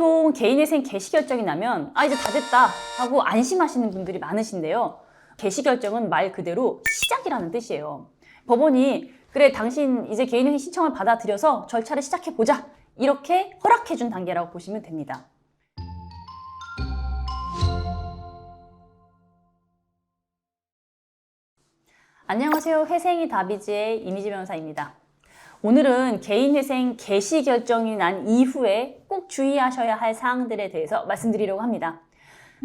보통 개인회생 개시 결정이 나면 이제 다 됐다 하고 안심하시는 분들이 많으신데요. 개시 결정은 말 그대로 시작이라는 뜻이에요. 법원이 그래 당신 이제 개인회생 신청을 받아들여서 절차를 시작해보자 이렇게 허락해준 단계라고 보시면 됩니다. 안녕하세요. 회생이 답이지의 이미지 변호사입니다. 오늘은 개인회생 개시 결정이 난 이후에 꼭 주의하셔야 할 사항들에 대해서 말씀드리려고 합니다.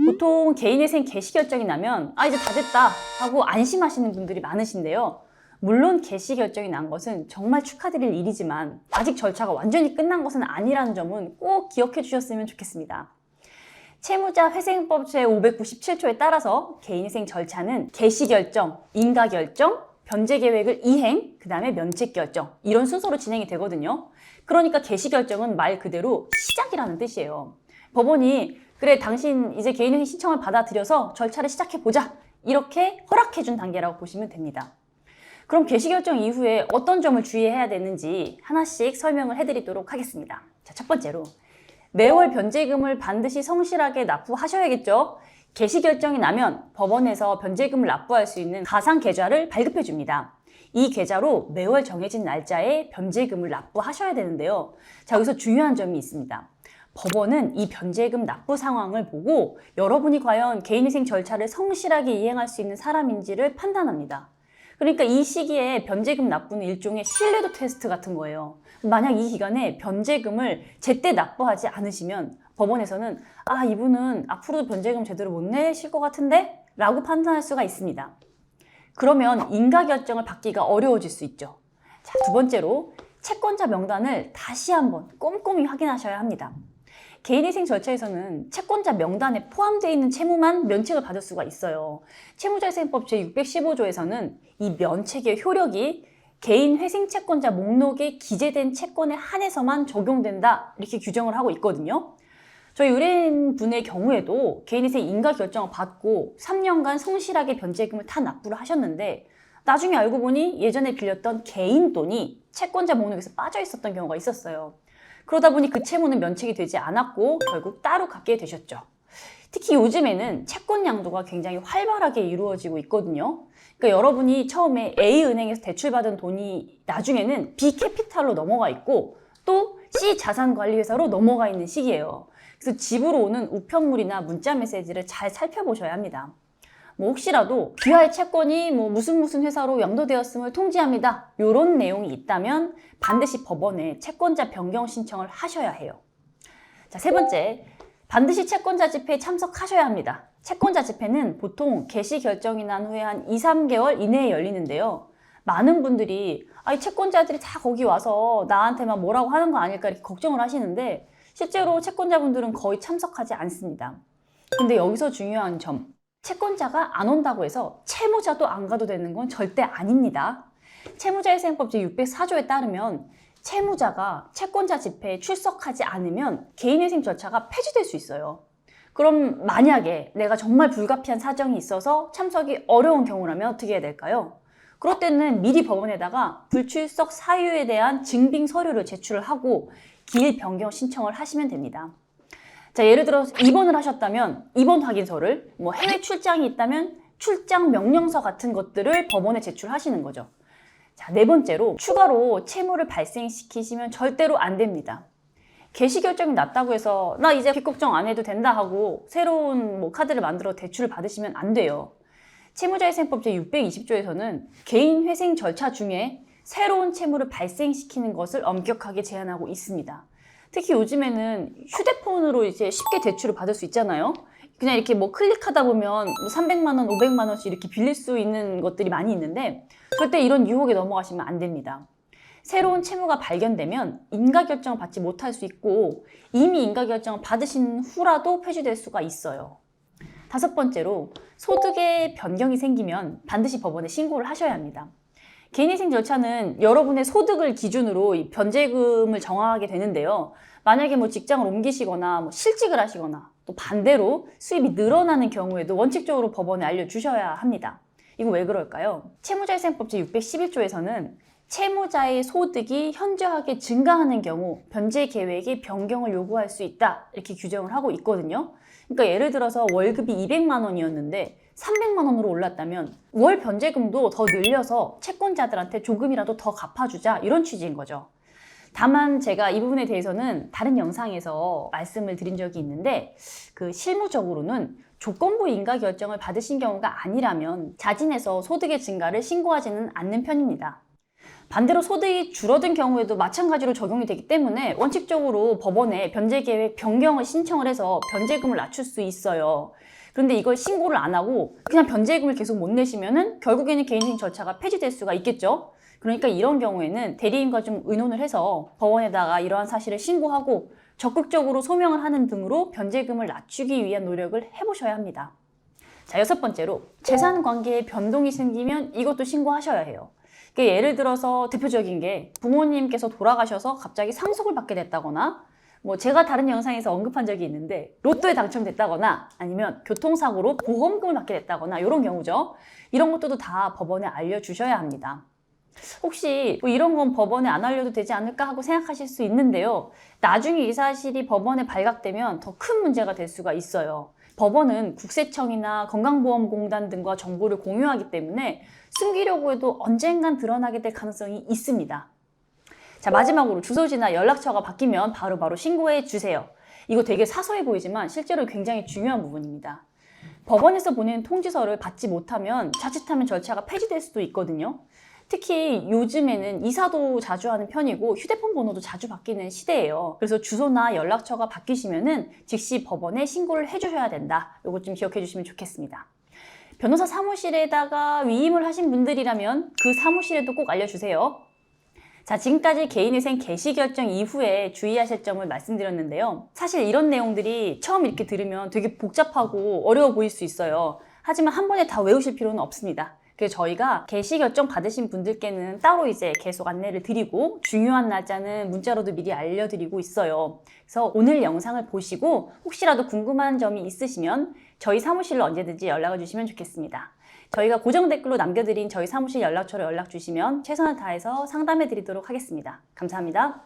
보통 개인회생 개시 결정이 나면 이제 다 됐다 하고 안심하시는 분들이 많으신데요. 물론 개시 결정이 난 것은 정말 축하드릴 일이지만 아직 절차가 완전히 끝난 것은 아니라는 점은 꼭 기억해 주셨으면 좋겠습니다. 채무자 회생법 제597조에 따라서 개인회생 절차는 개시 결정, 인가 결정, 변제 계획을 이행, 그 다음에 면책 결정 이런 순서로 진행이 되거든요. 그러니까 개시 결정은 말 그대로 시작이라는 뜻이에요. 법원이 그래 당신 이제 개인회생 신청을 받아들여서 절차를 시작해보자 이렇게 허락해준 단계라고 보시면 됩니다. 그럼 개시 결정 이후에 어떤 점을 주의해야 되는지 하나씩 설명을 해드리도록 하겠습니다. 자, 첫 번째로 매월 변제금을 반드시 성실하게 납부하셔야겠죠. 개시 결정이 나면 법원에서 변제금을 납부할 수 있는 가상 계좌를 발급해 줍니다. 이 계좌로 매월 정해진 날짜에 변제금을 납부하셔야 되는데요. 자, 여기서 중요한 점이 있습니다. 법원은 이 변제금 납부 상황을 보고 여러분이 과연 개인회생 절차를 성실하게 이행할 수 있는 사람인지를 판단합니다. 그러니까 이 시기에 변제금 납부는 일종의 신뢰도 테스트 같은 거예요. 만약 이 기간에 변제금을 제때 납부하지 않으시면 법원에서는 이분은 앞으로도 변제금 제대로 못 내실 것 같은데? 라고 판단할 수가 있습니다. 그러면 인가 결정을 받기가 어려워질 수 있죠. 자, 두 번째로 채권자 명단을 다시 한번 꼼꼼히 확인하셔야 합니다. 개인회생 절차에서는 채권자 명단에 포함되어 있는 채무만 면책을 받을 수가 있어요. 채무자회생법 제615조에서는 이 면책의 효력이 개인회생 채권자 목록에 기재된 채권에 한해서만 적용된다 이렇게 규정을 하고 있거든요. 저희 의뢰인분의 경우에도 개인회생 인가 결정을 받고 3년간 성실하게 변제금을 다 납부를 하셨는데 나중에 알고 보니 예전에 빌렸던 개인 돈이 채권자 목록에서 빠져 있었던 경우가 있었어요. 그러다 보니 그 채무는 면책이 되지 않았고 결국 따로 갚게 되셨죠. 특히 요즘에는 채권 양도가 굉장히 활발하게 이루어지고 있거든요. 그러니까 여러분이 처음에 A은행에서 대출받은 돈이 나중에는 B캐피탈로 넘어가 있고 또 C자산관리회사로 넘어가 있는 시기예요. 그래서 집으로 오는 우편물이나 문자 메시지를 잘 살펴보셔야 합니다. 혹시라도 귀하의 채권이 무슨 회사로 양도되었음을 통지합니다. 이런 내용이 있다면 반드시 법원에 채권자 변경 신청을 하셔야 해요. 자, 세 번째, 반드시 채권자 집회에 참석하셔야 합니다. 채권자 집회는 보통 개시 결정이 난 후에 한 2-3개월 이내에 열리는데요. 많은 분들이 이 채권자들이 다 거기 와서 나한테 막 뭐라고 하는 거 아닐까 이렇게 걱정을 하시는데 실제로 채권자분들은 거의 참석하지 않습니다. 근데 여기서 중요한 점, 채권자가 안 온다고 해서 채무자도 안 가도 되는 건 절대 아닙니다. 채무자회생법 제604조에 따르면 채무자가 채권자 집회에 출석하지 않으면 개인회생 절차가 폐지될 수 있어요. 그럼 만약에 내가 정말 불가피한 사정이 있어서 참석이 어려운 경우라면 어떻게 해야 될까요? 그럴 때는 미리 법원에다가 불출석 사유에 대한 증빙 서류를 제출을 하고 기일 변경 신청을 하시면 됩니다. 자, 예를 들어서 입원을 하셨다면 입원 확인서를, 해외 출장이 있다면 출장 명령서 같은 것들을 법원에 제출하시는 거죠. 자, 네 번째로 추가로 채무를 발생시키시면 절대로 안 됩니다. 개시 결정이 났다고 해서 나 이제 빚 걱정 안 해도 된다 하고 새로운 카드를 만들어 대출을 받으시면 안 돼요. 채무자회생법 제620조에서는 개인회생 절차 중에 새로운 채무를 발생시키는 것을 엄격하게 제한하고 있습니다. 특히 요즘에는 휴대폰으로 이제 쉽게 대출을 받을 수 있잖아요. 그냥 이렇게 클릭하다 보면 300만 원, 500만 원씩 이렇게 빌릴 수 있는 것들이 많이 있는데 절대 이런 유혹에 넘어가시면 안 됩니다. 새로운 채무가 발견되면 인가 결정을 받지 못할 수 있고 이미 인가 결정을 받으신 후라도 폐지될 수가 있어요. 다섯 번째로 소득의 변경이 생기면 반드시 법원에 신고를 하셔야 합니다. 개인회생 절차는 여러분의 소득을 기준으로 이 변제금을 정하게 되는데요. 만약에 직장을 옮기시거나 실직을 하시거나 또 반대로 수입이 늘어나는 경우에도 원칙적으로 법원에 알려주셔야 합니다. 이거 왜 그럴까요? 채무자회생법 제611조에서는 채무자의 소득이 현저하게 증가하는 경우 변제 계획의 변경을 요구할 수 있다 이렇게 규정을 하고 있거든요. 그러니까 예를 들어서 월급이 200만 원이었는데 300만 원으로 올랐다면 월 변제금도 더 늘려서 채권자들한테 조금이라도 더 갚아주자 이런 취지인 거죠. 다만 제가 이 부분에 대해서는 다른 영상에서 말씀을 드린 적이 있는데 실무적으로는 조건부 인가 결정을 받으신 경우가 아니라면 자진해서 소득의 증가를 신고하지는 않는 편입니다. 반대로 소득이 줄어든 경우에도 마찬가지로 적용이 되기 때문에 원칙적으로 법원에 변제계획 변경을 신청을 해서 변제금을 낮출 수 있어요. 그런데 이걸 신고를 안 하고 그냥 변제금을 계속 못 내시면은 결국에는 개인행위 절차가 폐지될 수가 있겠죠. 그러니까 이런 경우에는 대리인과 좀 의논을 해서 법원에다가 이러한 사실을 신고하고 적극적으로 소명을 하는 등으로 변제금을 낮추기 위한 노력을 해보셔야 합니다. 자, 6번째로 재산 관계에 변동이 생기면 이것도 신고하셔야 해요. 예를 들어서 대표적인 게 부모님께서 돌아가셔서 갑자기 상속을 받게 됐다거나 제가 다른 영상에서 언급한 적이 있는데 로또에 당첨됐다거나 아니면 교통사고로 보험금을 받게 됐다거나 이런 경우죠. 이런 것들도 다 법원에 알려주셔야 합니다. 혹시 이런 건 법원에 안 알려도 되지 않을까 하고 생각하실 수 있는데요. 나중에 이 사실이 법원에 발각되면 더 큰 문제가 될 수가 있어요. 법원은 국세청이나 건강보험공단 등과 정보를 공유하기 때문에 숨기려고 해도 언젠간 드러나게 될 가능성이 있습니다. 자, 마지막으로 주소지나 연락처가 바뀌면 바로바로 신고해 주세요. 이거 되게 사소해 보이지만 실제로 굉장히 중요한 부분입니다. 법원에서 보내는 통지서를 받지 못하면 자칫하면 절차가 폐지될 수도 있거든요. 특히 요즘에는 이사도 자주 하는 편이고 휴대폰 번호도 자주 바뀌는 시대예요. 그래서 주소나 연락처가 바뀌시면은 즉시 법원에 신고를 해주셔야 된다. 이거 좀 기억해 주시면 좋겠습니다. 변호사 사무실에다가 위임을 하신 분들이라면 그 사무실에도 꼭 알려주세요. 자, 지금까지 개인회생 개시 결정 이후에 주의하실 점을 말씀드렸는데요. 사실 이런 내용들이 처음 이렇게 들으면 되게 복잡하고 어려워 보일 수 있어요. 하지만 한 번에 다 외우실 필요는 없습니다. 그래서 저희가 개시 결정 받으신 분들께는 따로 이제 계속 안내를 드리고 중요한 날짜는 문자로도 미리 알려드리고 있어요. 그래서 오늘 영상을 보시고 혹시라도 궁금한 점이 있으시면 저희 사무실로 언제든지 연락을 주시면 좋겠습니다. 저희가 고정 댓글로 남겨드린 저희 사무실 연락처로 연락 주시면 최선을 다해서 상담해 드리도록 하겠습니다. 감사합니다.